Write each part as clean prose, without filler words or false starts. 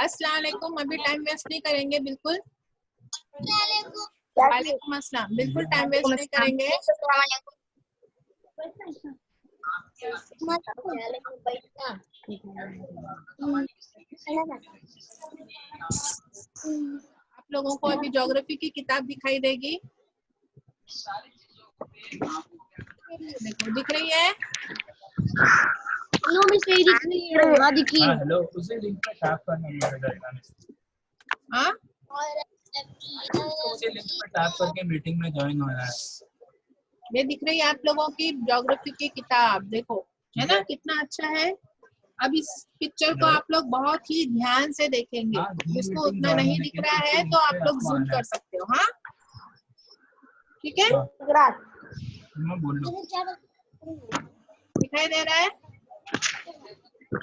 अस्सलाम वालेकुम। अभी टाइम वेस्ट नहीं करेंगे बिल्कुल। वालेकुम अस्सलाम। बिल्कुल टाइम वेस्ट नहीं करेंगे। आप लोगों को अभी ज्योग्राफी की किताब दिखाई देगी। देखो दिख रही है। हेलो, उसे लिंक पे टैप करना पड़ेगा। हाँ, उसे लिंक पे टैप करके मीटिंग में ज्वाइन होना है। ये दिख रही है आप लोगों की ज्योग्राफी की किताब। देखो है ना कितना अच्छा है। अब इस पिक्चर को आप लोग बहुत ही ध्यान से देखेंगे। जिसको उतना नहीं दिख रहा है तो आप लोग जूम कर सकते हो। हाँ ठीक है, दिखाई दे रहा है।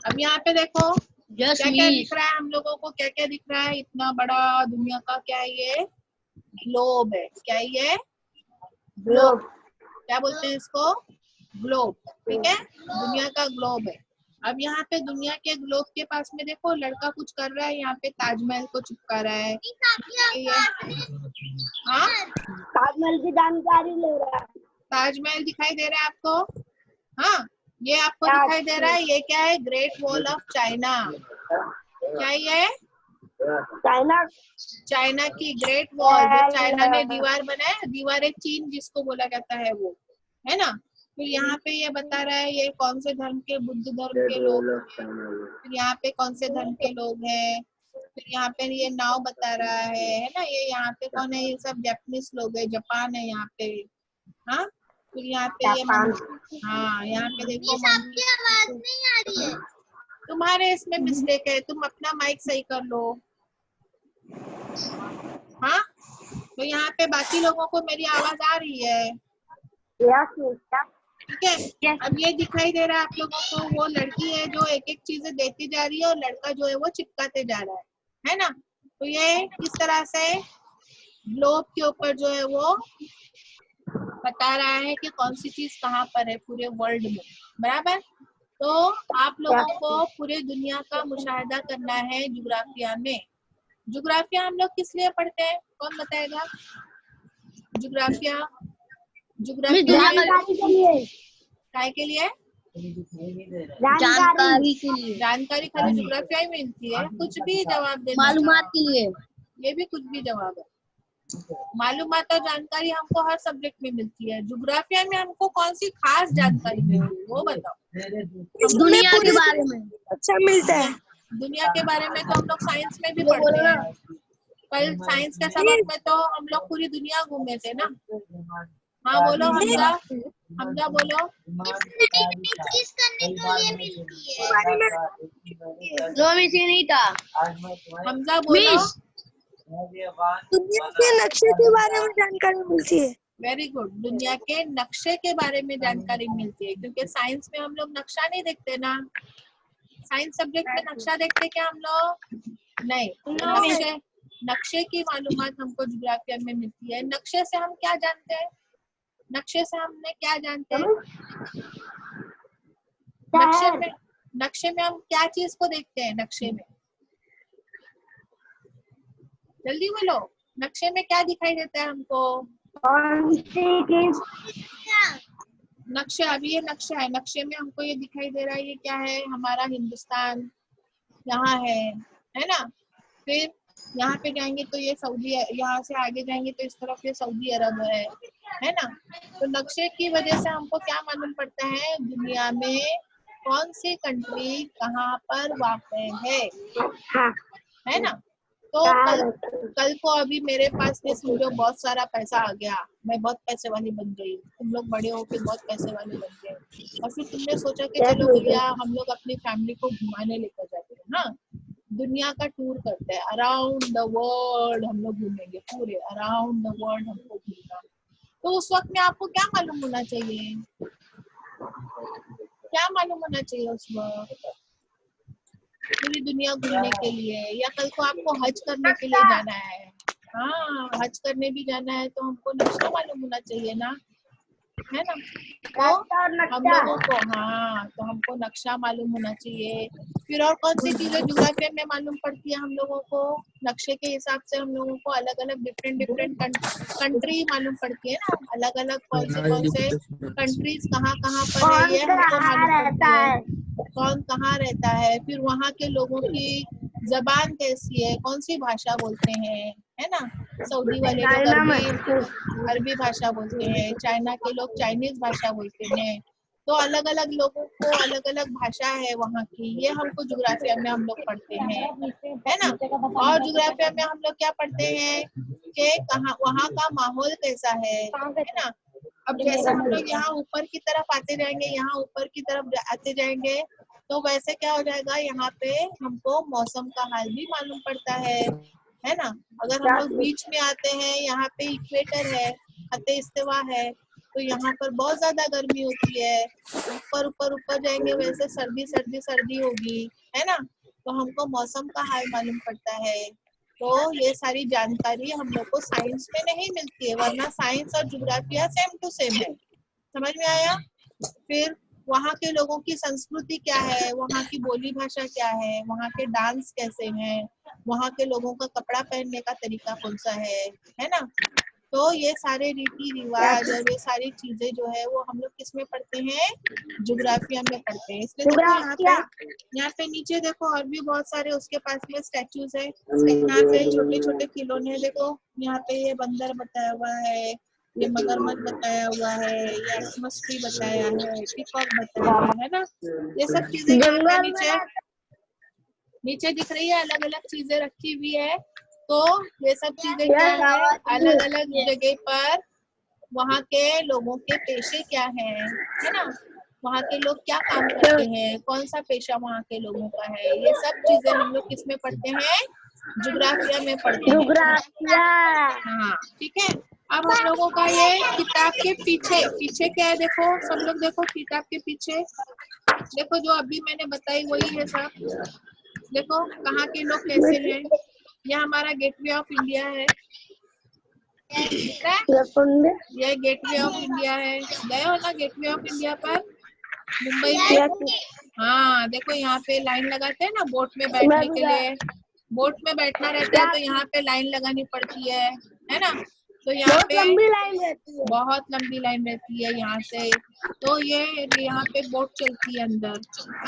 अब यहाँ पे देखो क्या क्या दिख रहा है हम लोगों को। क्या क्या दिख रहा है। इतना बड़ा दुनिया का क्या है, ये ग्लोब है। क्या है ये ग्लोब। क्या बोलते हैं इसको, ग्लोब। ठीक है, दुनिया का ग्लोब है। अब यहाँ पे दुनिया के ग्लोब के पास में देखो लड़का कुछ कर रहा है। यहाँ पे ताजमहल को चिपका रहा है। हाँ, ताजमहल की जानकारी ले रहा है। ताजमहल दिखाई दे रहा है आपको। हाँ, ये आपको दिखाई दे रहा है। ये क्या है, ग्रेट वॉल ऑफ चाइना। क्या ये, चाइना की ग्रेट वॉल, जो चाइना ने दीवार बनाया। दीवार चीन जिसको बोला जाता है वो, है ना। फिर यहाँ पे ये बता रहा है ये कौन से धर्म के, बुद्ध धर्म के लोग। फिर यहाँ पे कौन से धर्म के लोग हैं। फिर यहाँ पे ये नाव बता रहा है ना। ये यहाँ पे कौन है, ये सब जापानीज लोग है, जापान है यहाँ पे। हाँ, फिर यहाँ पे ये हाँ यहाँ पे देखो आपकी आवाज नहीं आ रही है। तुम्हारे इसमें मिस्टेक है, तुम अपना माइक सही कर लो। हाँ, तो यहाँ पे बाकी लोगों को मेरी आवाज आ रही है। ठीक है। अब ये दिखाई दे रहा है आप लोगों को, वो लड़की है जो एक एक चीजें देती जा रही है और लड़का जो है वो चिपकाते जा रहा है ना। तो ये किस तरह से ग्लोब के ऊपर जो है वो बता रहा है कि कौन सी चीज कहाँ पर है पूरे वर्ल्ड में, बराबर। तो आप लोगों को पूरे दुनिया का मुशाहिदा करना है ज्योग्राफिया में। ज्योग्राफिया हम लोग किस लिए पढ़ते हैं, कौन बताएगा। ज्योग्राफिया, जानकारी के लिए। काय के लिए, जानकारी के लिए। जानकारी खाली ज्योग्राफिया ही मिलती है। कुछ भी जवाब देना, मालूमात के लिए। ये भी कुछ भी जवाब है। मालूमात और जानकारी हमको हर सब्जेक्ट में मिलती है। ज्योग्राफिया में हमको कौन सी खास जानकारी मिलती है वो बताओ। दुनिया के बारे में अच्छा मिलता है। दुनिया के बारे में तो हम लोग साइंस में भी पढ़ते हैं। कल साइंस के सबक में तो हम लोग पूरी दुनिया घूमे थे ना। हाँ बोलो हमजा, हमजा बोलो। प्रैक्टिस करने के लिए मिलती है। जो में से नहीं था। हमजा बोलो। दुनिया के नक्शे के बारे में जानकारी मिलती है। वेरी गुड, दुनिया के नक्शे के बारे में जानकारी मिलती है। क्योंकि साइंस में हम लोग नक्शा नहीं देखते ना। साइंस सब्जेक्ट में नक्शा देखते क्या हम लोग, नहीं। तो नक्शे की मालूमात हमको ज्योग्राफिया में मिलती है। नक्शे से हम क्या जानते हैं, नक्शे से हमने क्या जानते हैं। नक्शे में हम क्या चीज को देखते हैं। नक्शे में जल्दी बोलो, नक्शे में क्या दिखाई देता है हमको। नक्शा, अभी ये नक्शा है। नक्शे में हमको ये दिखाई दे रहा है, ये क्या है, हमारा हिंदुस्तान यहाँ है ना। फिर यहाँ पे जाएंगे तो ये सऊदी, यहाँ से आगे जाएंगे तो इस तरफ ये सऊदी अरब है ना। तो नक्शे की वजह से हमको क्या मालूम पड़ता है, दुनिया में कौन सी कंट्री कहाँ पर वाक़ है ना। तो कल को अभी मेरे पास में समझो बहुत सारा पैसा आ गया, मैं बहुत पैसे वाली बन गई। तुम लोग बड़े होके बहुत पैसे वाले बन गए और फिर तुमने सोचा कि चलो भैया हम लोग अपनी फैमिली को घुमाने लेकर जाते हैं ना, दुनिया का टूर करते हैं, अराउंड द वर्ल्ड हम लोग घूमेंगे, पूरे अराउंड द वर्ल्ड हमको घूमना। तो उस वक्त में आपको क्या मालूम होना चाहिए, क्या मालूम होना चाहिए उस वक्त, पूरी दुनिया घूमने के लिए। या कल को आपको हज करने के लिए जाना है, हाँ हज करने भी जाना है तो हमको नक्शा मालूम होना चाहिए ना। है ना। तो हम लोगों को, हाँ, तो हमको नक्शा मालूम होना चाहिए। फिर और कौन सी चीजें ज्योग्राफी में मालूम पड़ती है हम लोगों को? नक्शे के हिसाब से हम लोगों को अलग अलग डिफरेंट कंट्री मालूम पड़ती है ना, अलग अलग कौन से कंट्रीज कहाँ पर है ये हमको मालूम पड़ती है, कौन कहाँ रहता है, फिर वहाँ के लोगों की जबान कैसी है, कौन सी भाषा बोलते हैं, है ना। सऊदी वाले लोग अरबी भाषा बोलते हैं, चाइना के लोग चाइनीज भाषा बोलते हैं। तो अलग अलग लोगों को अलग अलग भाषा है वहाँ की, ये हमको ज्योग्राफिया में हम लोग पढ़ते हैं, है ना। और ज्योग्राफिया में हम लोग क्या पढ़ते हैं कि कहाँ वहाँ का माहौल कैसा है ना। अब जैसे हम लोग यहाँ ऊपर की तरफ आते जाएंगे, यहाँ ऊपर की तरफ आते जाएंगे, तो वैसे क्या हो जाएगा, यहाँ पे हमको मौसम का हाल भी मालूम पड़ता है ना। अगर हम लोग बीच में आते हैं, यहाँ पे इक्वेटर है, खत्ते इस्तिवा है, तो यहाँ पर बहुत ज्यादा गर्मी होती है। ऊपर जाएंगे वैसे सर्दी होगी, है ना। तो हमको मौसम का हाल मालूम पड़ता है। तो ये सारी जानकारी हम लोग को साइंस में नहीं मिलती है, वरना साइंस और ज्योग्राफिया सेम टू सेम है। समझ में आया। फिर वहाँ के लोगों की संस्कृति क्या है, वहाँ की बोली भाषा क्या है, वहाँ के डांस कैसे हैं, वहाँ के लोगों का कपड़ा पहनने का तरीका कौन सा है ना। तो ये सारे रीति रिवाज और ये सारी चीजें जो है वो हम लोग किस में पढ़ते हैं, ज्योग्राफिया में पढ़ते हैं। इसलिए देखो यहाँ पे नीचे देखो और भी बहुत सारे उसके पास में स्टैचूज है। यहाँ पे छोटे छोटे खिलौने, देखो यहाँ पे ये बंदर बताया हुआ है, ये मगरमच्छ बताया हुआ है, ये एक्समस ट्री बताया है, पीकॉक बताया है ना। ये सब चीजें यहाँ पे नीचे दिख रही है, अलग अलग चीजें रखी हुई है। तो ये सब चीजें क्या है, अलग अलग जगह पर वहाँ के लोगों के पेशे क्या है ना। वहाँ के लोग क्या काम करते हैं, कौन सा पेशा वहाँ के लोगों का है, ये सब चीजें हम लोग किस में पढ़ते हैं, ज्योग्राफिया में पढ़ते हैं। हाँ ठीक है। अब हम लोगों का ये किताब के पीछे क्या है, देखो सब लोग देखो किताब के पीछे, देखो जो अभी मैंने बताई वही है सब। देखो कहाँ के लोग कैसे हैं। यह हमारा गेटवे ऑफ इंडिया है, ये गेटवे ऑफ इंडिया है। गए हो ना गेटवे ऑफ इंडिया पर मुंबई में? हाँ देखो यहाँ पे लाइन लगाते हैं ना बोट में बैठने के लिए, बोट में बैठना रहता है तो यहाँ पे लाइन लगानी पड़ती है ना। तो यहाँ पे बहुत लंबी लाइन रहती है यहाँ से। तो ये यहाँ पे बोट चलती है अंदर।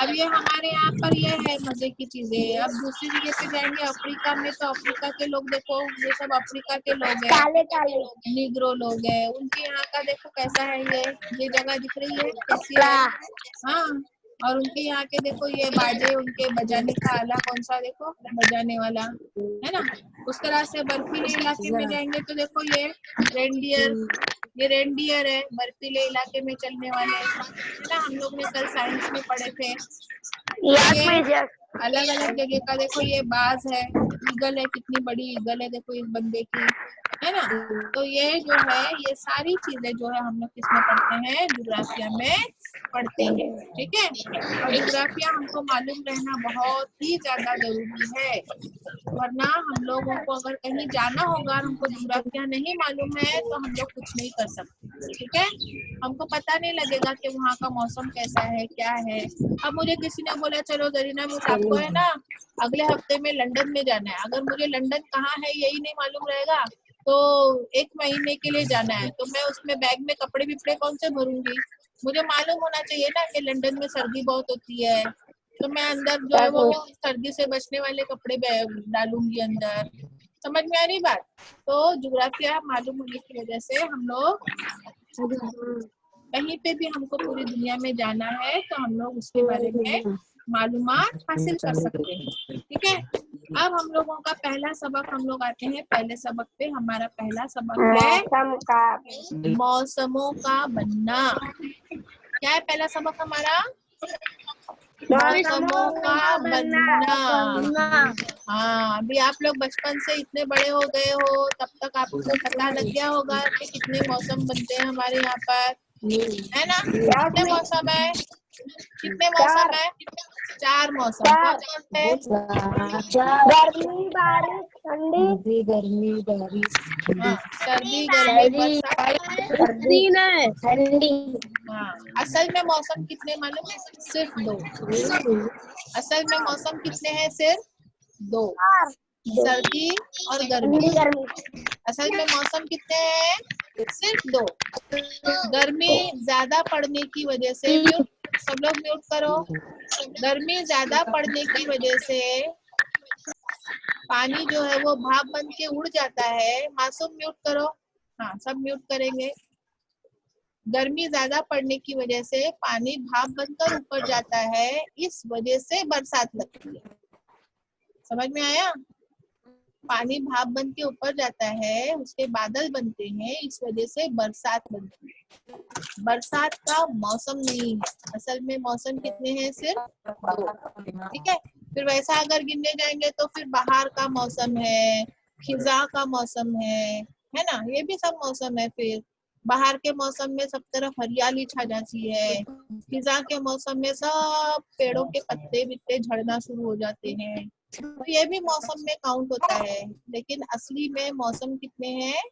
अब ये हमारे यहाँ पर ये है मजे की चीजें। अब दूसरी जगह पे जाएंगे अफ्रीका में, तो अफ्रीका के लोग देखो, ये सब अफ्रीका के लोग हैं, निग्रो लोग हैं। उनके यहाँ का देखो कैसा है, ये जगह दिख रही है कैसी है। हाँ, और उनके यहाँ के देखो ये बाजे, उनके बजाने का आला कौन सा, देखो बजाने वाला है ना। उस तरह से बर्फीले इलाके में जाएंगे तो देखो ये रेंडियर है, बर्फीले इलाके में चलने वाले है ना। हम लोग ने कल साइंस में पढ़े थे। ये अलग अलग जगह का देखो, ये बाज है, ईगल है, कितनी बड़ी ईगल है देखो इस बंदे की, है ना। तो ये जो है, ये सारी चीजें जो है हम लोग किसमें पढ़ते हैं, ज्योग्राफिया में पढ़ते हैं। ठीक है। और ज्योग्राफिया हमको मालूम रहना बहुत ही ज्यादा जरूरी है, वरना हम लोगों को अगर कहीं जाना होगा और हमको ज्योग्राफिया नहीं मालूम है तो हम लोग कुछ नहीं कर सकते। ठीक है। हमको पता नहीं लगेगा कि वहाँ का मौसम कैसा है, क्या है। अब मुझे किसी ने बोला चलो जरीना मिस आपको है ना अगले हफ्ते में लंदन में जाना है, अगर मुझे लंदन कहाँ है यही नहीं मालूम रहेगा तो 1 महीने के लिए जाना है, तो मैं उसमें बैग में कपड़े विपड़े कौन से भरूंगी। मुझे मालूम होना चाहिए ना कि लंदन में सर्दी बहुत होती है, तो मैं अंदर जो है वो सर्दी से बचने वाले कपड़े डालूंगी अंदर। समझ में आ रही बात। तो ज्योग्राफिया मालूम होने की वजह से हम लोग कहीं पे भी हमको पूरी दुनिया में जाना है तो हम लोग उसके बारे में मालूमात हासिल कर सकते हैं। ठीक है। अब हम लोगों का पहला सबक, हम लोग आते हैं पहले सबक पे। हमारा पहला सबक है मौसमों का बनना। क्या है पहला सबक हमारा? मौसमों का बनना। हाँ, अभी आप लोग बचपन से इतने बड़े हो गए हो तब तक आपको पता लग गया होगा कि कितने मौसम बनते हैं हमारे यहाँ पर, है ना। कितने मौसम है? कितने मौसम है? 4 मौसम। कौन कौन है? गर्मी, बारिश, ठंडी, गर्मी बारिश हाँ, सर्दी, गर्मी, बरसात। सर्दी नहीं, ठंडी। हाँ, असल में मौसम कितने मालूम है? सिर्फ 2। असल में मौसम कितने हैं? सिर्फ 2, सर्दी और गर्मी। असल में मौसम कितने हैं? सिर्फ 2। गर्मी ज्यादा पड़ने की वजह से, म्यूट, सब लोग म्यूट करो। गर्मी ज्यादा पड़ने की वजह से पानी जो है वो भाप बन के उड़ जाता है। मासूम म्यूट करो। हाँ, सब म्यूट करेंगे। गर्मी ज्यादा पड़ने की वजह से पानी भाप बनकर ऊपर जाता है, इस वजह से बरसात लगती है। समझ में आया? पानी भाप बन के ऊपर जाता है, उसके बादल बनते हैं, इस वजह से बरसात बनती है। बरसात का मौसम नहीं है। असल में मौसम कितने हैं? सिर्फ 2। ठीक है। फिर वैसा अगर गिनने जाएंगे तो फिर बाहर का मौसम है, खिजा का मौसम है ना? ये भी सब मौसम है। फिर बाहर के मौसम में सब तरफ हरियाली छा जाती है। खिजा के मौसम में सब पेड़ों के पत्ते बित्ते झड़ना शुरू हो जाते हैं। तो ये भी मौसम में काउंट होता है। लेकिन असली में मौसम कितने हैं?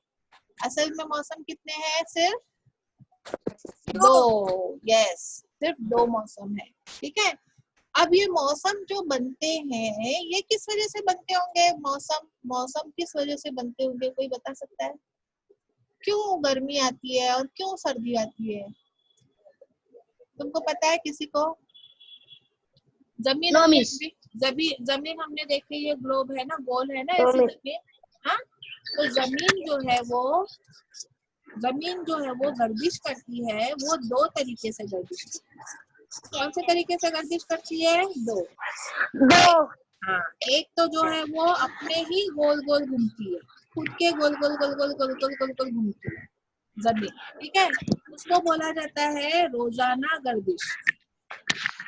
असल में मौसम कितने हैं? सिर्फ 2। यस, सिर्फ 2 मौसम है। ठीक है। अब ये मौसम जो बनते हैं, ये किस वजह से बनते होंगे? मौसम किस वजह से बनते होंगे? कोई बता सकता है? क्यों गर्मी आती है और क्यों सर्दी आती है? तुमको पता है किसी को? जमीन हमने देखी, ये ग्लोब है ना, गोल है ना, ऐसी जमीन। हाँ, तो जमीन जो है वो गर्दिश करती है। वो 2 तरीके से गर्दिश करती है। कौन से तरीके से गर्दिश करती है? 2। हाँ, एक तो जो है वो अपने ही गोल गोल घूमती है, खुद के गोल गोल गोल गोल गोल गोल गोल गोल घूमती है जमीन। ठीक है। उसको बोला जाता है रोजाना गर्दिश।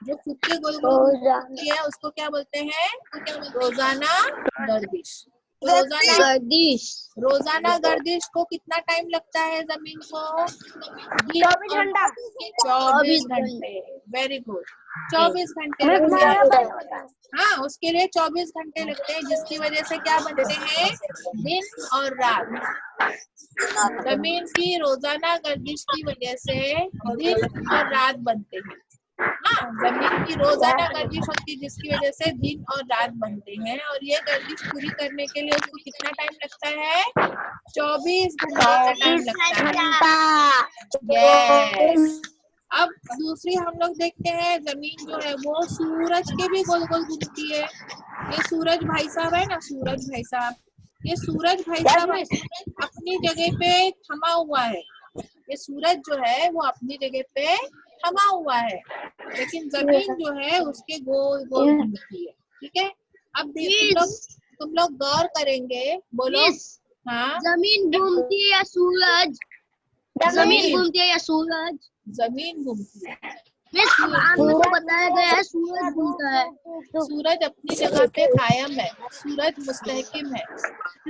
जो खुद के गोल गोल घूमती है उसको क्या बोलते हैं? रोजाना गर्दिश। रोजाना गर्दिश को कितना टाइम लगता है जमीन को? 24 घंटे। वेरी गुड, 24 घंटे लगते हैं। हाँ, उसके लिए 24 घंटे लगते हैं, जिसकी वजह से क्या बनते हैं? दिन और रात। जमीन की रोजाना गर्दिश की वजह से दिन और रात बनते हैं। हाँ, जमीन की रोजाना गर्दिश होती है, जिसकी वजह से दिन और रात बनते हैं। और ये गर्दिश पूरी करने के लिए उसको कितना टाइम लगता है? 24 घंटे का टाइम लगता है। यस। अब दूसरी हम लोग देखते हैं, जमीन जो है वो सूरज के भी गोल गोल घूमती है। ये सूरज भाई साहब है ना, सूरज भाई साहब, ये सूरज भाई साहब अपनी जगह पे थमा हुआ है। ये सूरज जो है वो अपनी जगह पे थमा हुआ है, लेकिन जमीन जो है उसके गोल गोल घूमती है। ठीक है। अब तुम लोग गौर करेंगे। बोलो। हाँ, जमीन घूमती है या सूरज? जमीन घूमती है या सूरज? जमीन घूमती है। आपको बताया गया है सूरज घूमता है। सूरज अपनी जगह पे कायम है। सूरज मुस्तहकिम है।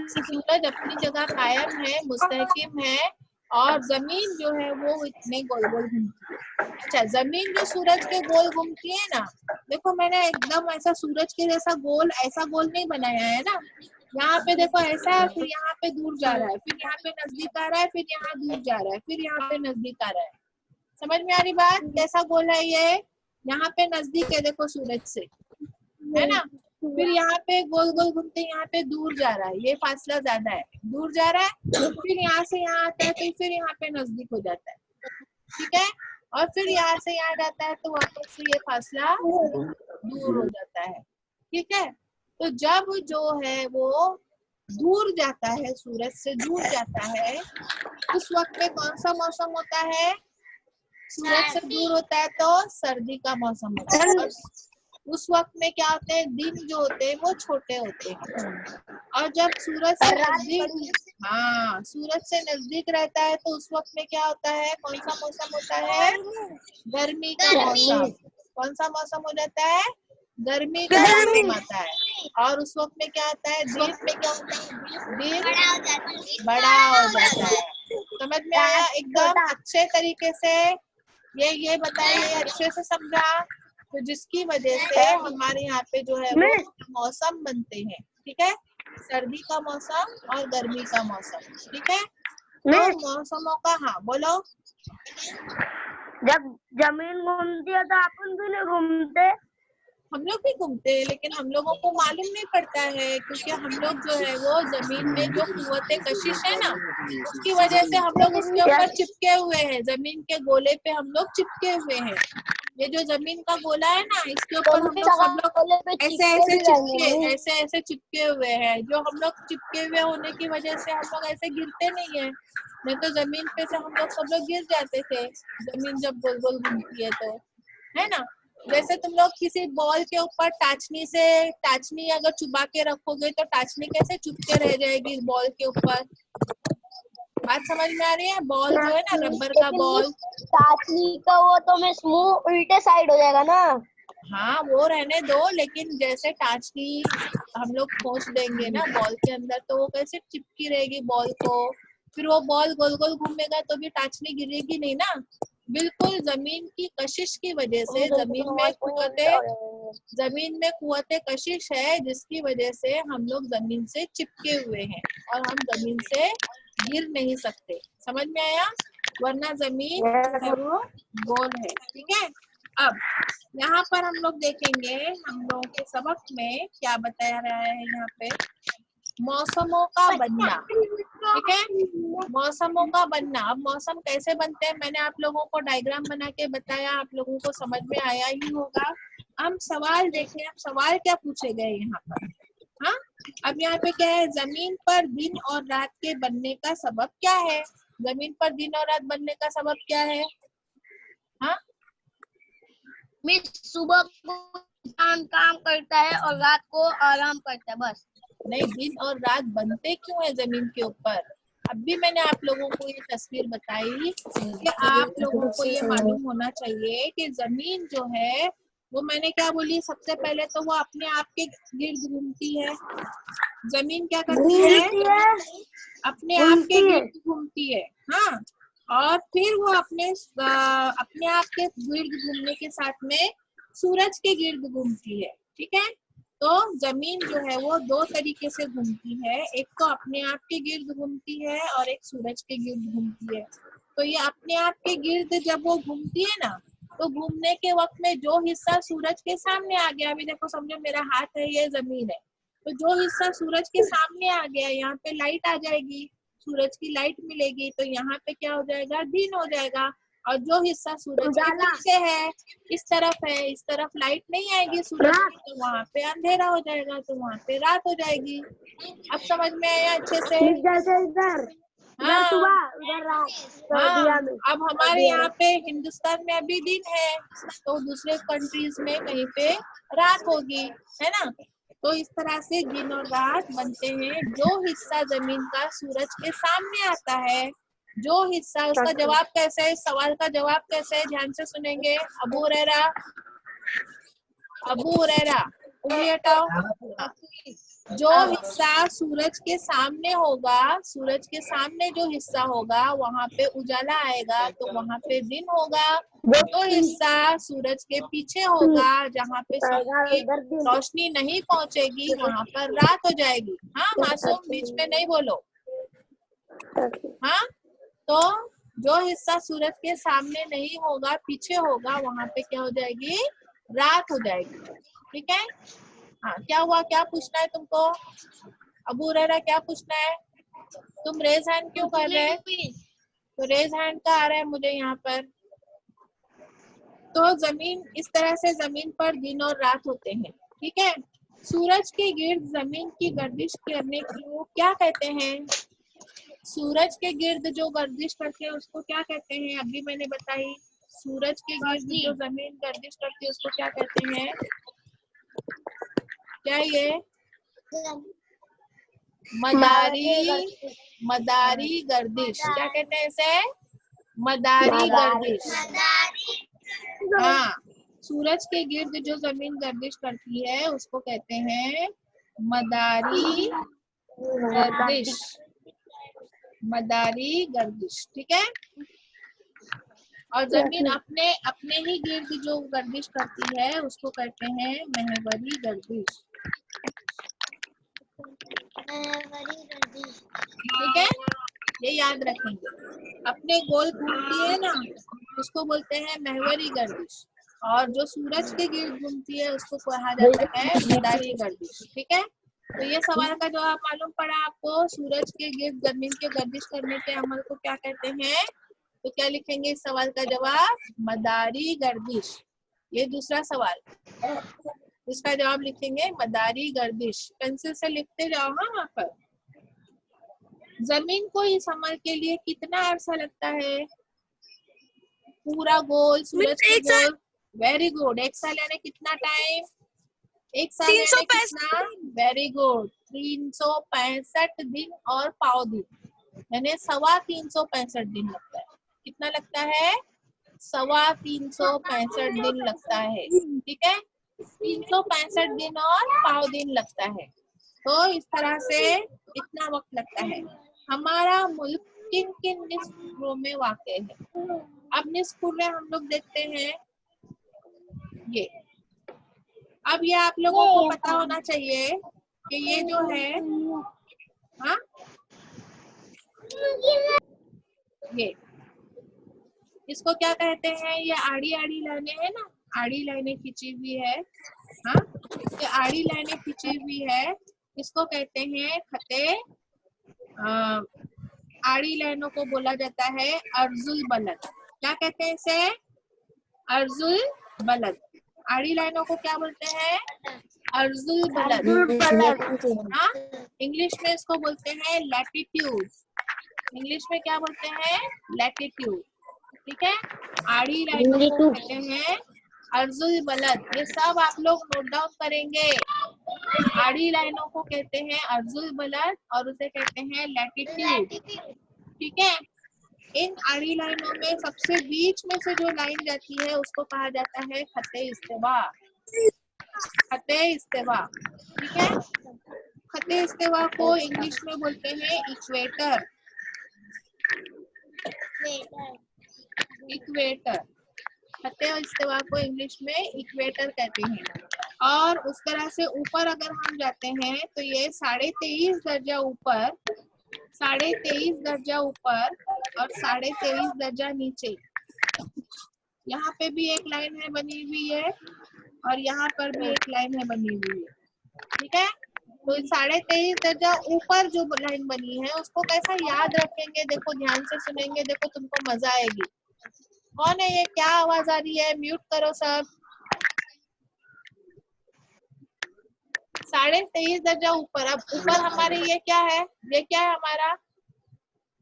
सूरज अपनी जगह कायम है, मुस्तहकिम है। और जमीन जो है वो इतने गोल गोल घूमती है। अच्छा, जमीन जो सूरज के गोल घूमती है ना, देखो मैंने एकदम ऐसा सूरज के जैसा गोल ऐसा गोल नहीं बनाया है ना। यहाँ पे देखो ऐसा है, फिर यहाँ पे दूर जा रहा है, फिर यहाँ पे नजदीक आ रहा है, फिर यहाँ दूर जा रहा है, फिर यहाँ पे नजदीक आ रहा है। समझ में आ रही बात? कैसा गोल है ये? यहाँ पे नजदीक है देखो सूरज से, है ना। फिर यहाँ पे गोल गोल घूमते यहाँ पे दूर जा रहा है, ये फासला ज्यादा है, दूर जा रहा है। फिर यहाँ से यहाँ आता है तो फिर यहाँ पे नजदीक हो जाता है। ठीक है। और फिर यहाँ से यहाँ जाता है तो वापस से ये फासला दूर हो जाता है। ठीक है। तो जब जो है वो दूर जाता है, सूरज से दूर जाता है, उस वक्त में कौन सा मौसम होता है? सूरज से दूर होता है तो सर्दी का मौसम होता है। उस वक्त में क्या होते हैं? दिन जो होते हैं वो छोटे होते हैं। और जब सूरज से नजदीक, हाँ, सूरज से नजदीक रहता है तो उस वक्त में क्या होता है? कौन सा मौसम होता है? गर्मी का मौसम। कौन सा मौसम हो जाता है? गर्मी का मौसम आता है। और उस वक्त में क्या आता है? दिन में क्या होता है? दिन बड़ा हो जाता है। समझ में आया? एकदम अच्छे तरीके से ये बताइए, अच्छे से समझा। तो जिसकी वजह से हमारे यहाँ पे जो है वो मौसम बनते हैं, ठीक है, सर्दी का मौसम और गर्मी का मौसम, ठीक है। तो मौसमों का, हाँ बोलो। जब जमीन घूमती है तो अपन भी नहीं घूमते। हम लोग भी घूमते हैं, लेकिन हम लोगों को मालूम नहीं पड़ता है, क्योंकि हम लोग जो है वो जमीन में जो कुव्वते कशिश है ना, उसकी वजह से हम लोग उसके ऊपर चिपके हुए हैं, जमीन के गोले पे हम लोग चिपके हुए हैं। ये जो जमीन का गोला है ना, इसके ऊपर हम लोग सब लोग ऐसे ऐसे चिपके हुए हैं। जो हम लोग चिपके हुए होने की वजह से हम लोग ऐसे गिरते नहीं है, नहीं तो जमीन पे से हम लोग सब लोग गिर जाते थे, जमीन जब गोल गोल घूमती है तो, है ना। जैसे तुम लोग किसी बॉल के ऊपर टाचनी अगर चुबा के रखोगे तो टाचनी कैसे चुपके रह जाएगी बॉल के ऊपर। बात समझ में आ रही है? बॉल जो है ना, रबर का बॉल, टाचनी का वो तो मैं मुंह उल्टे साइड हो जाएगा ना। हाँ वो रहने दो, लेकिन जैसे टाचनी हम लोग खोस देंगे ना बॉल के अंदर, तो वो कैसे चिपकी रहेगी बॉल को, फिर वो बॉल गोल गोल घूमेगा तो भी टाचनी गिरेगी नहीं ना। बिल्कुल जमीन की कशिश की वजह से जमीन में कुव्वते कशिश है, जिसकी वजह से हम लोग जमीन से चिपके हुए हैं और हम जमीन से गिर नहीं सकते। समझ में आया? वरना जमीन जो है वो गोल है, ठीक है। अब यहाँ पर हम लोग देखेंगे, हम लोगों के सबक में क्या बताया रहा है यहाँ पे, मौसमों का बनना, ठीक है, मौसमों का बनना। अब मौसम कैसे बनते हैं मैंने आप लोगों को डायग्राम बना के बताया, आप लोगों को समझ में आया ही होगा। हम सवाल देखें, अब सवाल क्या पूछे गए यहाँ पर। हाँ, अब यहाँ पे क्या है, जमीन पर दिन और रात के बनने का सबब क्या है। जमीन पर दिन और रात बनने का सबब क्या है? हाँ, सुबह को इंसान काम करता है और रात को आराम करता है, बस। नहीं, दिन और रात बनते क्यों है जमीन के ऊपर? अब भी मैंने आप लोगों को ये तस्वीर बताई कि आप लोगों को ये मालूम होना चाहिए कि जमीन जो है वो, मैंने क्या बोली, सबसे पहले तो वो अपने आप के गिर्द घूमती है। जमीन क्या करती है? अपने आप के गिर्द घूमती है। हाँ, और फिर वो अपने आप के गिर्द घूमने के साथ में सूरज के गिर्द घूमती है, ठीक है। तो जमीन जो है वो दो तरीके से घूमती है, एक तो अपने आप के गिर्द घूमती है और एक सूरज के गिर्द घूमती है। तो ये अपने आप के गिर्द जब वो घूमती है ना, तो घूमने के वक्त में जो हिस्सा सूरज के सामने आ गया, अभी देखो समझो मेरा हाथ है, ये जमीन है, तो जो हिस्सा सूरज के सामने आ गया, यहाँ पे लाइट आ जाएगी, सूरज की लाइट मिलेगी, तो यहाँ पे क्या हो जाएगा, दिन हो जाएगा। और जो हिस्सा सूरज के पीछे है, इस तरफ है, इस तरफ लाइट नहीं आएगी सूरज की, तो वहाँ पे अंधेरा हो जाएगा, तो वहाँ पे रात हो जाएगी। अब समझ में आया अच्छे से? हाँ, हाँ। अब हमारे यहाँ पे हिंदुस्तान में अभी दिन है, तो दूसरे कंट्रीज में कहीं पे रात होगी, है ना। तो इस तरह से दिन और रात बनते हैं। जो हिस्सा जमीन का सूरज के सामने आता है, जो हिस्सा, उसका जवाब कैसे है, सवाल का जवाब कैसे है, ध्यान से सुनेंगे। अबू हुरैरा, उंगली हटाओ। जो हिस्सा सूरज के सामने होगा, सूरज के सामने जो हिस्सा होगा वहां पे उजाला आएगा, तो वहां पे दिन होगा। जो हिस्सा सूरज के पीछे होगा, जहाँ पे सूरज की रोशनी नहीं पहुंचेगी, वहां पर रात हो जाएगी। हाँ मासूम, बीच में नहीं बोलो। हाँ, तो जो हिस्सा सूरज के सामने नहीं होगा, पीछे होगा, वहां पे क्या हो जाएगी, रात हो जाएगी, ठीक है। हाँ, क्या हुआ, क्या पूछना है तुमको? अबू हुरैरा क्या पूछना है? तुम रेज हैंड क्यों कर रहे हैं? तो रेज हैंड का आ रहा है मुझे यहाँ पर। तो जमीन, इस तरह से जमीन पर दिन और रात होते हैं, ठीक है। सूरज के गिर्द जमीन की गर्दिश करने को क्या कहते हैं? सूरज के गिर्द जो गर्दिश करते हैं उसको क्या कहते हैं? अभी मैंने बताई, सूरज के गिर्द जो जमीन गर्दिश करती है उसको क्या कहते हैं? क्या ये? मदारी गर्दिश। क्या कहते हैं इसे? मदारी गर्दिश। हाँ, सूरज के गिर्द जो जमीन गर्दिश करती है उसको कहते हैं मदारी गर्दिश। मदारी गर्दिश, ठीक है। और जमीन अपने अपने ही गिर्द जो गर्दिश करती है उसको कहते हैं महवरी गर्दिश। ठीक है, ये याद रखेंगे। अपने गोल घूमती है ना उसको बोलते हैं महवरी गर्दिश, और जो सूरज के गिर्द घूमती है उसको कहा जाता है मदारी गर्दिश। ठीक है, तो ये सवाल का जवाब मालूम पड़ा आपको। सूरज के गिर्द जमीन के गर्दिश करने के अमल को क्या कहते हैं? तो क्या लिखेंगे इस सवाल का जवाब? मदारी गर्दिश। ये दूसरा सवाल, इसका जवाब लिखेंगे मदारी गर्दिश। पेंसिल से लिखते जाओ हाँ वहाँ पर। जमीन को इस अमल के लिए कितना अरसा लगता है? पूरा गोल सूरज के गोल। वेरी गुड, 1 साल यानी कितना टाइम? 1 साल यानी कितना? वेरी गुड, 365 दिन और पाव दिन, यानी 365 दिन लगता है। कितना लगता है? 365 दिन लगता है। ठीक है, 365 दिन और पाव दिन लगता है। तो इस तरह से इतना वक्त लगता है। हमारा मुल्क किन किन निस्फों में वाक़ है? अब निस्फों में हम लोग देखते हैं ये। अब ये आप लोगों को पता होना चाहिए कि ये जो है, हाँ ये इसको क्या कहते हैं? ये आड़ी आड़ी लाइनें है ना, आड़ी लाइनें खींची हुई है। हाँ, ये आड़ी लाइनें खींची हुई है, इसको कहते हैं खते। आड़ी लाइनों को बोला जाता है अर्जुल बलद। क्या कहते हैं इसे? अर्जुल बलद। आड़ी लाइनों को क्या बोलते हैं? अर्जुल बलद। हाँ, इंग्लिश में इसको बोलते हैं लैटिट्यूड। इंग्लिश में क्या बोलते हैं? लैटिट्यूड। ठीक है, आड़ी लाइनों को कहते हैं अर्जुल बलद। ये सब आप लोग नोट डाउन करेंगे। आड़ी लाइनों को कहते हैं अर्जुल बलद और उसे कहते हैं लैटिट्यूड। ठीक है, इन आड़ी लाइनों में सबसे बीच में से जो लाइन जाती है उसको कहा जाता है खते इस्तेवा। खते इस्तेवा। ठीक है, खते इस्तेवा को इंग्लिश में बोलते हैं इक्वेटर। इक्वेटर, खते इस्तेवा को इंग्लिश में इक्वेटर कहते हैं। और उस तरह से ऊपर अगर हम जाते हैं तो ये 23.5 दर्जा ऊपर, 23.5 दर्जा ऊपर और 23.5 दर्जा नीचे। यहाँ पे भी एक लाइन है बनी हुई है और यहाँ पर भी एक लाइन है बनी हुई है। ठीक है, तो 23.5 दर्जा ऊपर जो लाइन बनी है उसको कैसा याद रखेंगे? देखो ध्यान से सुनेंगे, देखो तुमको मजा आएगी। कौन है ये? क्या आवाज आ रही है? म्यूट करो सब। 23.5 दर्जा ऊपर। अब ऊपर हमारे ये क्या है? ये क्या है हमारा?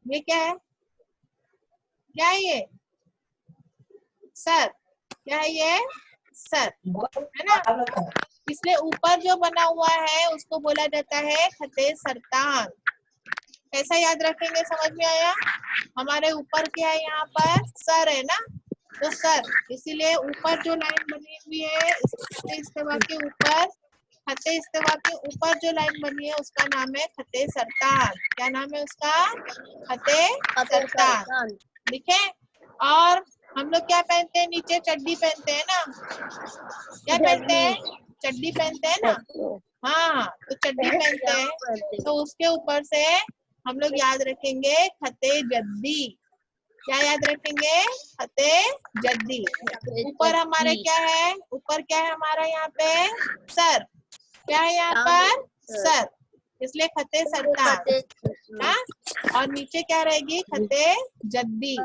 ये क्या है? क्या है ये? सर। क्या है ये? सर, है ना? इसलिए ऊपर जो बना हुआ है उसको बोला जाता है खते सरतान। कैसा याद रखेंगे? समझ में आया? हमारे ऊपर क्या है? यहाँ पर सर है ना, तो सर। इसीलिए ऊपर जो लाइन बनी हुई है इस्तेवा के ऊपर, खते इस्तेवा के ऊपर जो लाइन बनी है उसका नाम है खते सरतान। क्या नाम है उसका? खते सरतान। लिखे। और हम लोग क्या पहनते हैं? नीचे चड्डी पहनते हैं ना। क्या पहनते हैं? चड्डी पहनते हैं ना। हाँ, तो चड्डी पहनते हैं तो उसके ऊपर से हम लोग याद रखेंगे खते जद्दी। क्या याद रखेंगे? खते जद्दी। ऊपर हमारे क्या है? ऊपर क्या है हमारा? यहाँ पे सर। क्या है यहाँ पर? सर, इसलिए खते सरतान। हाँ, और नीचे क्या रहेगी? खते जद्दी।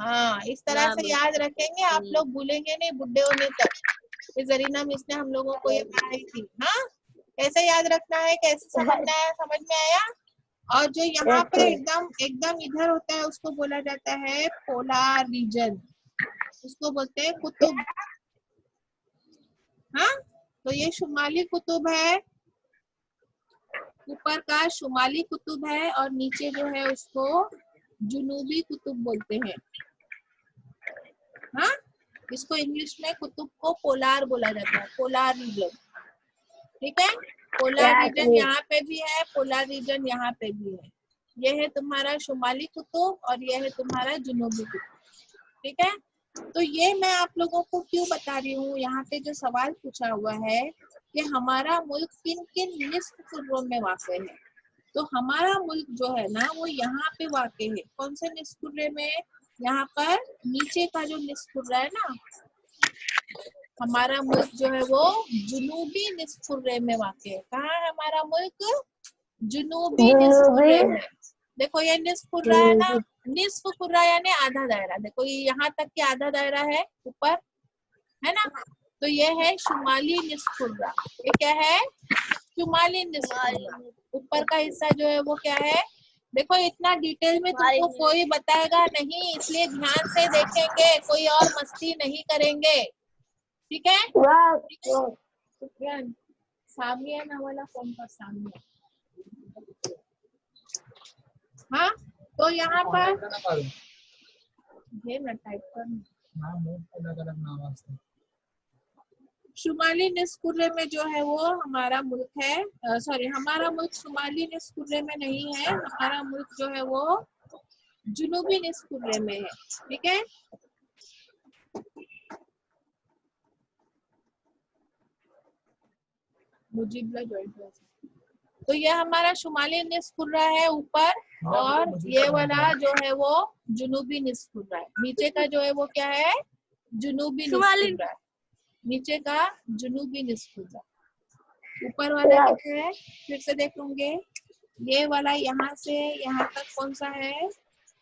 हाँ, इस तरह से याद रखेंगे, आप लोग भूलेंगे नहीं बुढ़े होने तक। ये जरीना मिस ने हम लोगों को ये पढ़ाई थी। हाँ, कैसे याद रखना है, कैसे समझना है, समझ में आया? और जो यहाँ पे एकदम इधर होता है उसको बोला जाता है पोलार रीजन। उसको बोलते हैं कुतुब। हाँ, तो ये शुमाली कुतुब है, ऊपर का शुमाली कुतुब है और नीचे जो है उसको जुनूबी कुतुब बोलते हैं। हाँ, इसको इंग्लिश में कुतुब को पोलार बोला जाता है, पोलार रीजन। ठीक है, पोलार रीजन यहाँ पे भी है, पोलार रीजन यहाँ पे भी है। ये है तुम्हारा शुमाली कुतुब और ये है तुम्हारा जुनूबी कुतुब। ठीक है। तो ये मैं आप लोगों को क्यों बता रही हूँ, यहाँ पे जो सवाल पूछा हुआ है कि हमारा मुल्क किन किन निस्फ कुर्रों में वाक़े है, तो हमारा मुल्क जो है ना वो यहाँ पे वाक़े है। कौन से निस्फ कुर्रे में? यहाँ पर नीचे का जो निस्फ कुर्रा है ना, हमारा मुल्क जो है वो जुनूबी निस्फ कुर्रे में वाक़े है। कहाँ है हमारा मुल्क? जुनूबी निस्फ कुर्रे में। देखो ये निस्फ कुर्रा है ना, निस्फ कुर्रा यानी आधा दायरा। देखो ये यहाँ तक के आधा दायरा है ऊपर, है ना, तो ये है शुमाली निस्फ कुर्रा। ये क्या है? शुमाली निस्फ कुर्रा। ऊपर का हिस्सा जो है वो क्या है? देखो इतना डिटेल में तुमको कोई बताएगा नहीं, इसलिए ध्यान से देखेंगे, कोई और मस्ती नहीं करेंगे, ठीक है। सामिया ना वाला फोन पर सामिया। हाँ, तो यहाँ पर ये ना टाइप कर, शुमाली निस्फ कुर्रे में जो है वो हमारा मुल्क है, सॉरी हमारा मुल्क शुमाली निस्फ कुर्रे में नहीं है, हमारा मुल्क जो है वो जुनूबी निस्फ कुर्रे में है, ठीक है। तो ये हमारा शुमाली निस्फ कुर्रा है ऊपर, और ये वाला जो है वो जुनूबी निस्फ कुर्रा है। नीचे का जो है वो क्या है? जुनूबी निस्फ कुर्रा है। नीचे का जुनूबी निस्फ कुर्रा। ऊपर वाला क्या है? फिर से देखोगे, ये वाला यहाँ से यहाँ तक कौन सा है?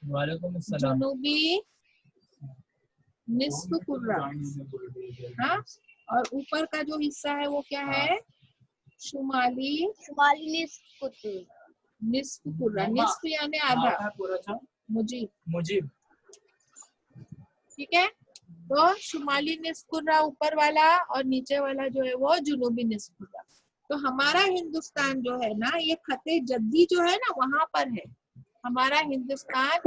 जुनूबी निस्फ कुर्रा। हाँ, और ऊपर का जो हिस्सा है वो क्या है? शुमाली निस्फ कुर्रा। निस्फ यानी आधा, मुजीब, ठीक है। तो शुमाली निस्फ कुर्रा ऊपर वाला, और नीचे वाला जो है वो जुनूबी निस्फ कुर्रा। तो हमारा हिंदुस्तान जो है ना, ये खते जद्दी जो है ना वहां पर है हमारा हिंदुस्तान।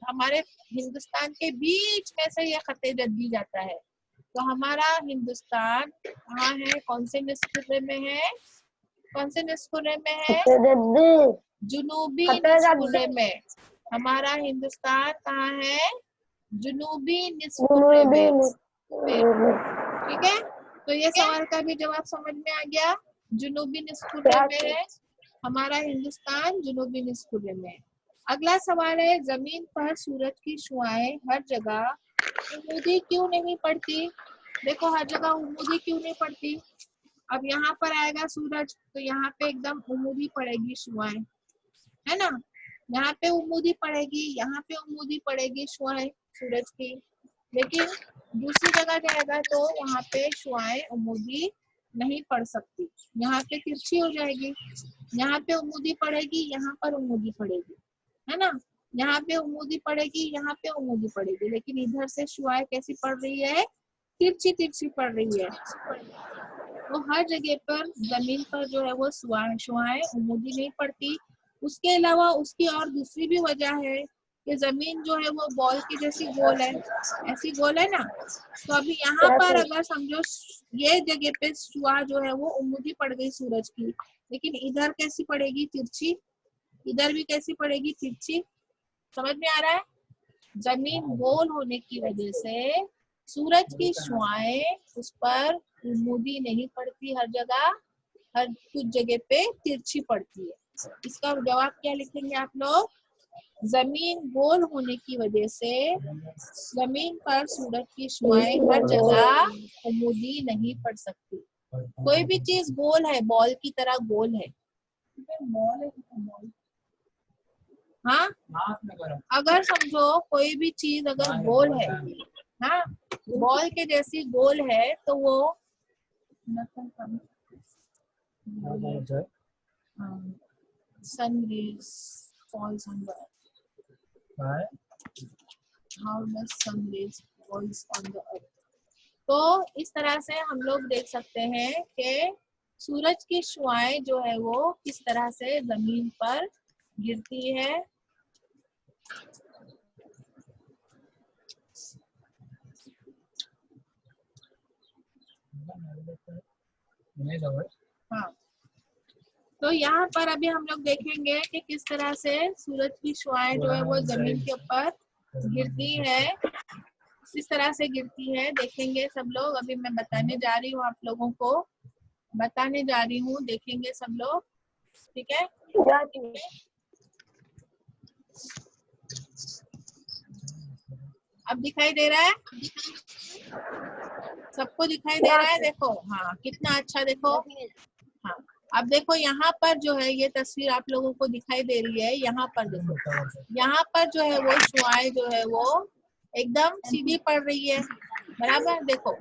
हमारे हिंदुस्तान के बीच में से ये खते जद्दी जाता है। तो हमारा हिंदुस्तान कहाँ है? कौन से निस्फ कुर्रे में है? कौन से निस्फ कुर्रे में है? जुनूबी निस्फ कुर्रे में। हमारा हिंदुस्तान कहाँ है? जुनूबी निस्फ कुर्रे में, ठीक है। तो ये सवाल का भी जवाब समझ में आ गया। जुनूबी निस्फ कुर्रे में है हमारा हिंदुस्तान, जुनूबी निस्फ कुर्रे में। अगला सवाल है, जमीन पर सूरज की शुआएं हर जगह उमूदी क्यों नहीं पड़ती? देखो हर जगह उमूदी क्यों नहीं पड़ती? अब यहाँ पर आएगा सूरज, तो यहाँ पे एकदम उमूदी पड़ेगी शुआएं, है ना। यहाँ पे उमूदी पड़ेगी, यहाँ पे उमूदी पड़ेगी शुआएं सूरज की। लेकिन दूसरी जगह जाएगा तो वहाँ पे शुआएं उमूदी नहीं पड़ सकती, यहाँ पे तिरछी हो जाएगी। यहाँ पे उमूदी पड़ेगी, यहाँ पर उमूदी पड़ेगी, है ना। यहाँ पे उमूदी पड़ेगी, यहाँ पे उमूदी पड़ेगी, लेकिन इधर से शुआएं कैसी पड़ रही है? तिरछी तिरछी पड़ रही है। तो हर जगह पर जमीन पर जो है वो शुआएं उमूदी नहीं पड़ती। उसके अलावा उसकी और दूसरी भी वजह है कि जमीन जो है वो बॉल की जैसी गोल है, ऐसी गोल है ना। तो अभी यहाँ पर अगर समझो ये जगह पे शुआ जो है वो उमूदी पड़ गई सूरज की, लेकिन इधर कैसी पड़ेगी? तिरछी। इधर भी कैसी पड़ेगी? तिरछी। समझ में आ रहा है? जमीन गोल होने की वजह से सूरज की शुआएं उस पर उमूदी नहीं पड़ती, हर जगह, हर कुछ जगह पे तिरछी पड़ती है। इसका जवाब क्या लिखेंगे आप लोग? जमीन गोल होने की वजह से जमीन पर सूरज की शुआएं हर जगह उमूदी नहीं पड़ सकती। कोई भी चीज गोल है, बॉल की तरह गोल है, हाँ। अगर समझो कोई भी चीज अगर गोल है, हाँ, बॉल के जैसी गोल है, तो वो sun rays falls on the earth. How does sun rays falls on the earth? तो इस तरह से हम लोग देख सकते हैं कि सूरज की शुआएं जो है वो किस तरह से जमीन पर गिरती है। हाँ, तो यहाँ पर अभी हम लोग देखेंगे कि किस तरह से सूरज की शुआएं जो है वो जमीन के ऊपर गिरती है। किस तरह से गिरती है देखेंगे सब लोग। अभी मैं बताने जा रही हूँ, आप लोगों को बताने जा रही हूँ, देखेंगे सब लोग, ठीक है। अब दिखाई दे रहा है सबको? दिखाई दे रहा है? देखो हाँ कितना अच्छा, देखो हाँ। अब देखो यहाँ पर जो है ये तस्वीर आप लोगों को दिखाई दे रही है। यहाँ पर देखो, यहाँ पर जो है वो शुआएं जो है वो एकदम सीधी पड़ रही है, बराबर। देखो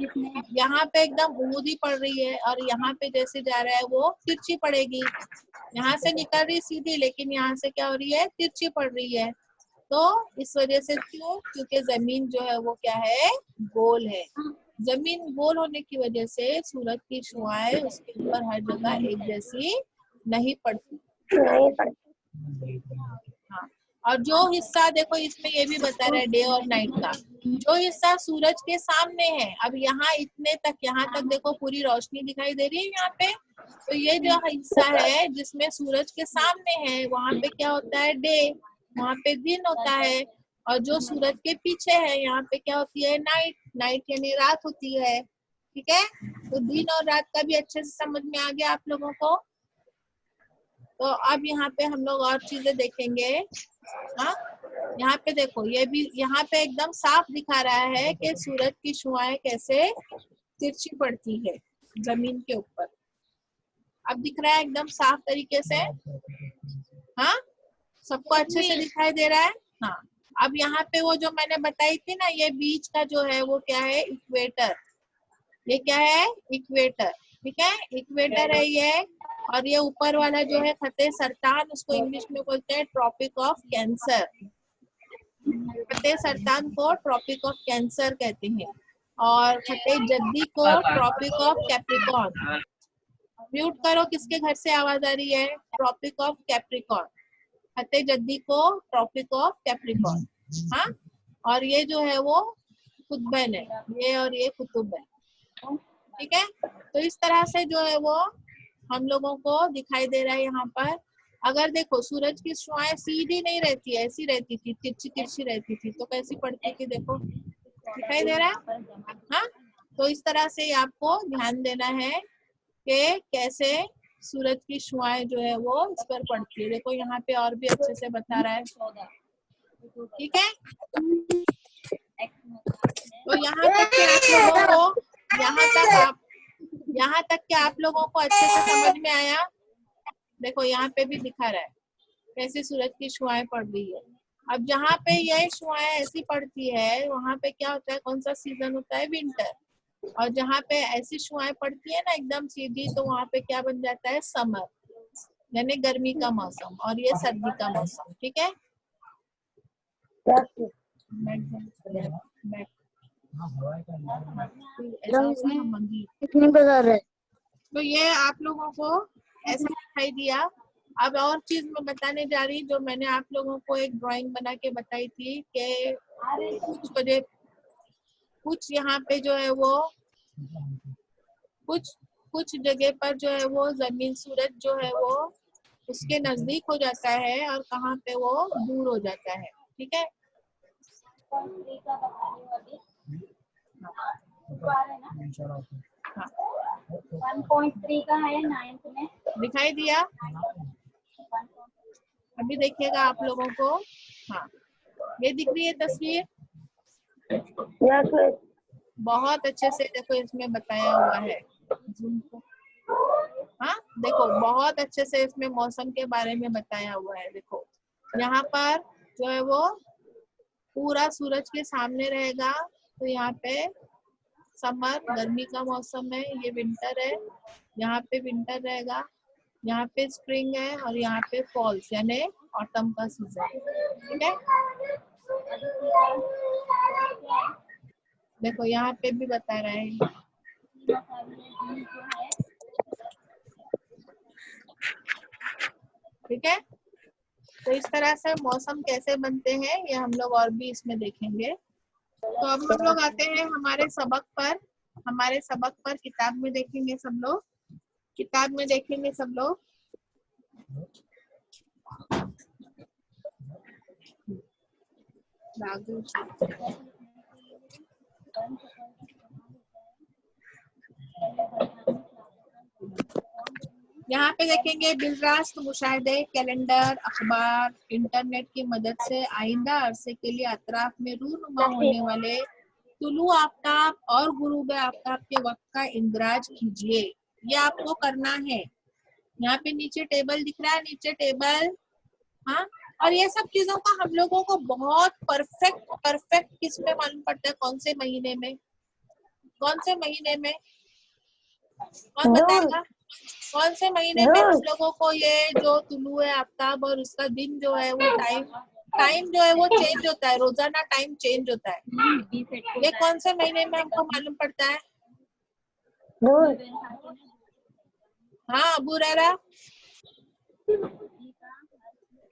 यहाँ पे एकदम उमूदी पड़ रही है और यहाँ पे जैसे जा रहा है वो तिरछी पड़ेगी। यहाँ से निकल रही सीधी, लेकिन यहाँ से क्या हो रही है, तिरछी पड़ रही है। तो इस वजह से क्यों? क्योंकि जमीन जो है वो क्या है, गोल है। जमीन गोल होने की वजह से सूरज की शुआएं उसके ऊपर हर जगह एक जैसी नहीं पड़ती। हाँ, और जो हिस्सा देखो इसमें ये भी बता रहा है डे और नाइट का, जो हिस्सा सूरज के सामने है, अब यहाँ इतने तक, यहाँ तक देखो पूरी रोशनी दिखाई दे रही है यहाँ पे। तो ये जो हिस्सा है जिसमें सूरज के सामने है वहाँ पे क्या होता है, डे, वहाँ पे दिन होता है। और जो सूरज के पीछे है यहाँ पे क्या होती है, नाइट। नाइट यानी रात होती है, ठीक है। तो दिन और रात का भी अच्छे से समझ में आ गया आप लोगों को। तो अब यहाँ पे हम लोग और चीजें देखेंगे। हाँ, यहाँ पे देखो, ये भी यहाँ पे एकदम साफ दिखा रहा है कि सूरज की शुआएं कैसे तिरछी पड़ती है जमीन के ऊपर। अब दिख रहा है एकदम साफ तरीके से। हाँ, सबको अच्छे से दिखाई दे रहा है। हाँ, अब यहाँ पे वो जो मैंने बताई थी ना, ये बीच का जो है वो क्या है, इक्वेटर। ये क्या है, इक्वेटर, ठीक है, इक्वेटर है ये। और ये ऊपर वाला जो है खते सरतान, उसको इंग्लिश में बोलते हैं ट्रॉपिक ऑफ कैंसर। खते सरतान को ट्रॉपिक ऑफ कैंसर कहते हैं, और खते जद्दी को ट्रॉपिक ऑफ कैप्रिकॉर्न। म्यूट करो, किसके घर से आवाज आ रही है, ट्रॉपिक ऑफ कैप्रिकॉर्न। खते जद्दी को ट्रॉपिक ऑफ कैप्रिकॉर्न। हाँ, और ये जो है वो कुतुबन है, ये और ये कुतुब है, ठीक है। तो इस तरह से जो है वो हम लोगों को दिखाई दे रहा है यहाँ पर। अगर देखो सूरज की शुआएं सीधी नहीं रहती है, ऐसी रहती थी, तिरछी तिरछी रहती थी, तो कैसी पड़ती थी, देखो दिखाई दे रहा है। हाँ, तो इस तरह से आपको ध्यान देना है कि कैसे सूरज की शुआएं जो है वो इस पर पड़ती है। देखो यहाँ पे और भी अच्छे से बता रहा है, ठीक है। तो यहाँ तक के आप लोगों को, यहाँ तक के आप लोगों को अच्छे से समझ में आया। देखो यहाँ पे भी दिखा रहा है कैसे सूरज की शुआएं पड़ रही है। अब जहाँ पे ये शुआएं ऐसी पड़ती है वहां पे क्या होता है, कौन सा सीजन होता है, विंटर। और जहाँ पे ऐसी शुआएं पड़ती है ना एकदम सीधी, तो वहां पे क्या बन जाता है, समर, यानी गर्मी का मौसम, और ये सर्दी का मौसम, ठीक है। तो ये आप लोगों को ऐसा दिखाई दिया। अब और चीज मैं बताने जा रही, जो मैंने आप लोगों को एक ड्राइंग बना के बताई थी कि कुछ यहाँ पे जो है वो कुछ जगह पर जो है वो जमीन, सूरज जो है वो उसके नजदीक हो जाता है और कहाँ पे वो दूर हो जाता है, ठीक है। हाँ, 1.3 का है 9th में। दिखाई दिया? अभी देखिएगा आप लोगों को। हाँ, ये दिख रही है तस्वीर, बहुत अच्छे से देखो इसमें बताया हुआ है। हाँ, देखो बहुत अच्छे से इसमें मौसम के बारे में बताया हुआ है। देखो यहाँ पर जो है वो पूरा सूरज के सामने रहेगा, तो यहाँ पे समर, गर्मी का मौसम है, ये विंटर है, यहाँ पे विंटर रहेगा, यहाँ पे स्प्रिंग है, और यहाँ पे फॉल्स यानी ऑटम का सीजन, ठीक है। देखो यहाँ पे भी बता रहा है, ठीक है। तो इस तरह से मौसम कैसे बनते हैं ये हम लोग और भी इसमें देखेंगे। तो अब हम लोग आते हैं हमारे सबक पर। हमारे सबक पर किताब में देखेंगे सब लोग, किताब में देखेंगे सब लोग। यहाँ पे देखेंगे बिलरास्त मुशाहिदे, कैलेंडर, अखबार, इंटरनेट की मदद से आइंदा अरसे के लिए अतराफ में रूनुमा होने वाले तुलू आफ्ताब और गुरूब आफ्ताब के वक्त का इंदराज कीजिए। ये आपको करना है। यहाँ पे नीचे टेबल दिख रहा है, नीचे टेबल। हाँ, और ये सब चीजों का हम लोगों को बहुत परफेक्ट किस में मालूम पड़ता है, कौन से महीने में, कौन से महीने में, कौन बताएगा कौन से महीने में हम लोगों को ये जो तुलू है आफ्ताब और उसका दिन जो है वो टाइम जो है वो चेंज होता है, रोजाना टाइम चेंज होता है। ये कौन से महीने में हमको मालूम पड़ता है? हाँ अबू रेरा,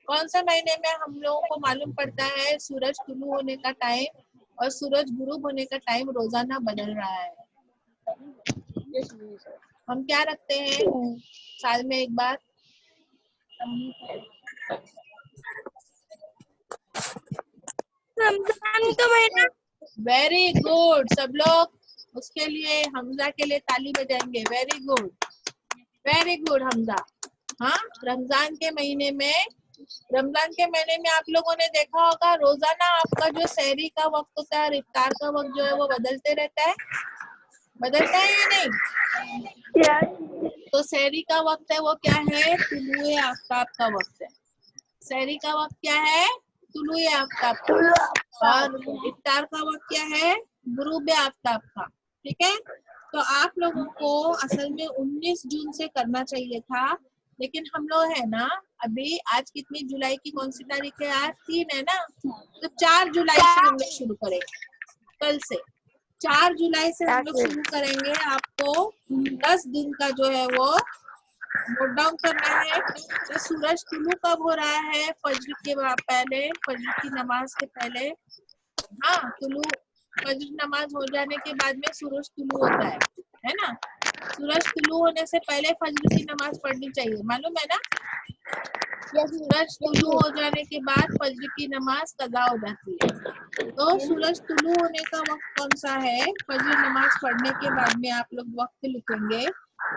कौन से महीने में हम लोगों को मालूम पड़ता है सूरज तुलू होने का टाइम और सूरज गुरूब होने का टाइम रोजाना बदल रहा है? हम क्या रखते हैं साल में एक बार? रमजान का महीना। वेरी गुड, सब लोग उसके लिए हमजा के लिए ताली बजाएंगे। Very good Hamza. हाँ, रमजान के महीने में आप लोगों ने देखा होगा रोजाना आपका जो सहरी का वक्त होता है, इफ्तार का वक्त जो है वो बदलता है या नहीं? तो सहरी का वक्त है वो क्या है? तुलुए आफ्ताब का वक्त है। सहरी का वक्त क्या है? तुलुए आफ्ताब का। और इफ्तार का वक्त क्या है? गुरूब आफ्ताब का। ठीक है, तो आप लोगों को असल में 19 जून से करना चाहिए था, लेकिन हम लोग है ना अभी, आज कितनी जुलाई की कौन सी तारीख है? आज 3 है ना, तो 4 जुलाई से हम लोग शुरू करेंगे। कल से 4 जुलाई से हम लोग शुरू करेंगे। आपको 10 दिन का जो है वो नोट डाउन करना है। तो सूरज तुलू कब हो रहा है? फज्र के पहले, फज्र की नमाज के पहले। हाँ, तुलू फज्र नमाज हो जाने के बाद में सूरज तुलू होता है ना? सूरज तुलू होने से पहले फज्र की नमाज पढ़नी चाहिए, मालूम है ना? सूरज तुलू हो जाने के बाद फज्र की नमाज कज़ा हो जाती है। तो सूरज तुलू होने का वक्त कौन सा है? फज्र नमाज पढ़ने के बाद में आप लोग वक्त लिखेंगे।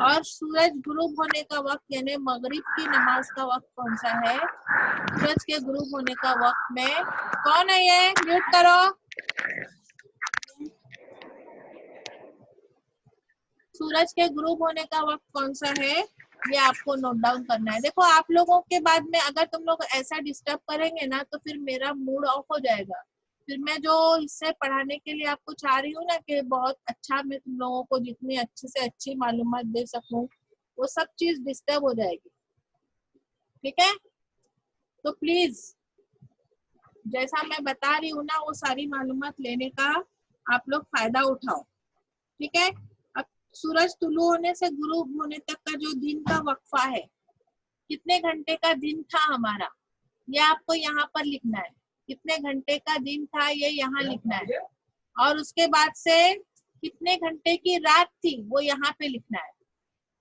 और सूरज गुरूब होने का वक्त यानी मगरिब की नमाज का वक्त कौन सा है? सूरज के गुरूब होने का वक्त में कौन है? ये म्यूट करो। सूरज के गुरूब होने का वक्त कौन सा है? ये आपको नोट डाउन करना है। देखो आप लोगों के बाद में अगर तुम लोग ऐसा डिस्टर्ब करेंगे ना तो फिर मेरा मूड ऑफ हो जाएगा। फिर मैं जो इससे पढ़ाने के लिए आपको चाह रही हूँ ना कि बहुत अच्छा मैं तुम लोगों को जितनी अच्छे से अच्छी मालूमात दे सकूं, वो सब चीज डिस्टर्ब हो जाएगी। ठीक है, तो प्लीज जैसा मैं बता रही हूँ ना वो सारी मालूमात लेने का आप लोग फायदा उठाओ। ठीक है, अब सूरज तुलू होने से गुरूब होने तक का जो दिन का वक्फा है, कितने घंटे का दिन था हमारा, ये आपको यहाँ पर लिखना है। कितने घंटे का दिन था ये यहाँ लिखना है। और उसके बाद से कितने घंटे की रात थी वो यहाँ पे लिखना है।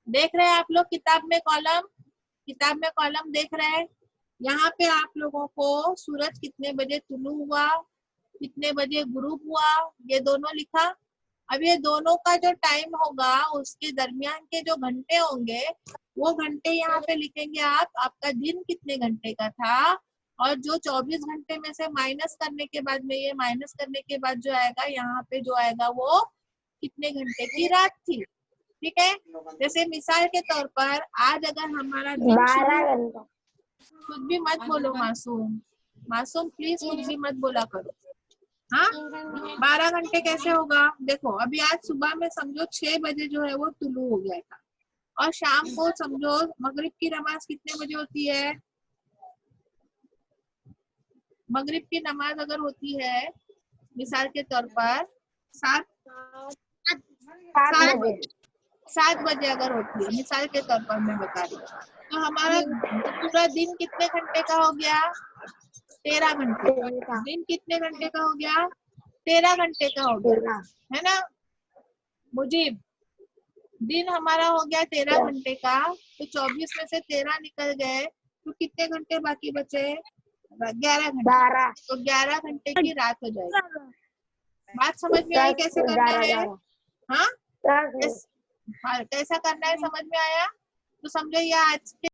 देख रहे हैं आप लोग किताब में कॉलम देख रहे हैं? यहाँ पे आप लोगों को सूरज कितने बजे तुलू हुआ, कितने बजे गुरूब हुआ, ये दोनों लिखा। अब ये दोनों का जो टाइम होगा उसके दरमियान के जो घंटे होंगे वो घंटे यहाँ पे लिखेंगे आप। आपका दिन कितने घंटे का था और जो 24 घंटे में से माइनस करने के बाद में ये माइनस करने के बाद जो आएगा यहाँ पे जो आएगा वो कितने घंटे की रात थी। ठीक है, जैसे मिसाल के तौर पर आज अगर हमारा दिन 12 घंटा। कुछ भी मत बोलो मासूम प्लीज कुछ भी मत बोला करो। हाँ, 12 घंटे कैसे होगा? देखो अभी आज सुबह में समझो 6 बजे जो है वो तुलू हो गया था और शाम को समझो मगरिब की नमाज कितने बजे होती है? मगरिब की नमाज अगर होती है मिसाल के तौर पर 7 बजे अगर होती है, मिसाल के तौर पर मैं बता रही हूँ, तो हमारा पूरा दिन कितने घंटे का हो गया? 13 घंटे। दिन कितने घंटे का हो गया? 13 घंटे का हो गया, है ना मुजीब? दिन हमारा हो गया 13 घंटे का, तो 24 में से 13 निकल गए तो कितने घंटे बाकी बचे? 11 घंटे। तो 11 घंटे की रात हो जाएगी। बात समझ में आई कैसे करना है? हाँ, हाँ कैसा करना है समझ में आया? तो समझो ये आज के